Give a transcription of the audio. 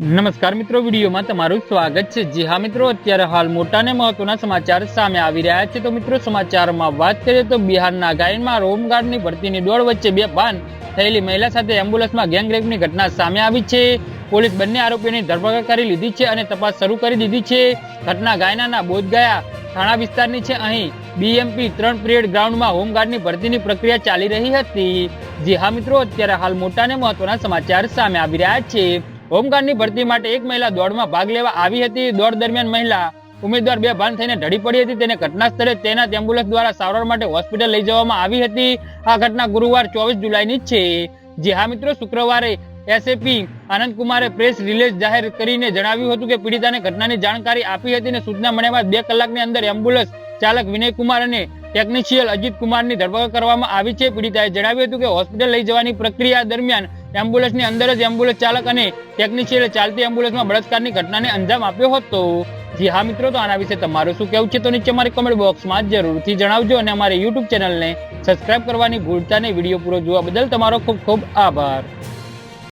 નમસ્કાર મિત્રો, વિડીયોમાં તમારું સ્વાગત છે। જી હા મિત્રો, અત્યારે હાલ મોટા ને મહત્વના સમાચાર સામે આવી રહ્યા છે। તો મિત્રો, સમાચારમાં વાત કરીએ તો બિહારના ગાયનમાં હોમગાર્ડની ભરતીની દોડ વચ્ચે બેભાન થયેલી મહિલા સાથે એમ્બ્યુલન્સમાં ગેંગરેપની ઘટના સામે આવી છે। પોલીસ બંને આરોપીઓની ધરપકડ કરી લીધી છે અને તપાસ શરૂ કરી દીધી છે। ઘટના ગાયનાના બોધગયા થાણા વિસ્તારની છે। અહીં BMP 3 પરેડ ગ્રાઉન્ડમાં હોમગાર્ડની ભરતીની પ્રક્રિયા ચાલી રહી હતી। જી હા મિત્રો, અત્યારે હાલ મોટા ને મહત્વના સમાચાર સામે આવી રહ્યા છે। હોમગાર્ડની ભરતી માટે એક મહિલા દોડમાં ભાગ લેવા આવી હતી। દોડ દરમિયાન મહિલા ઉમેદવાર બેભાન થઈને ઢળી પડી હતી। તેને ઘટના સ્થળે તૈનાત એમ્બ્યુલન્સ દ્વારા સારવાર માટે હોસ્પિટલ લઈ જવામાં આવી હતી। આ ઘટના ગુરુવાર 24 જુલાઈની છે। જી હા મિત્રો, શુક્રવારે SAP આનંદ કુમારે પ્રેસ રિલીઝ જાહેર કરીને જણાવ્યું હતું કે પીડિતાને ઘટનાની જાણકારી આપી હતી અને સૂચના મળ્યા બાદ 2 કલાકની અંદર એમ્બ્યુલન્સ ચાલક વિનય કુમાર અને ટેકનિશિયન અજીત કુમારની ધરપકડ કરવામાં આવી છે। પીડિતાએ જણાવ્યું હતું કે હોસ્પિટલ લઈ જવાની પ્રક્રિયા દરમિયાન એમ્બ્યુલન્સની અંદર જ એમ્બ્યુલન્સ ચાલક અને ટેકનિશિયને ચાલતી એમ્બ્યુલન્સમાં બળાત્કારની ઘટનાને અંજામ આપ્યો હતો। જી હા મિત્રો, તો આના વિશે તમારું શું કહેવું છે તો નીચે મારી કમેન્ટ બોક્સમાં જરૂરથી જણાવજો અને અમારી YouTube ચેનલને સબસ્ક્રાઇબ કરવાની ભૂલતા નહીં। વિડીયો પૂરો જોવા બદલ તમારો ખૂબ ખૂબ આભાર।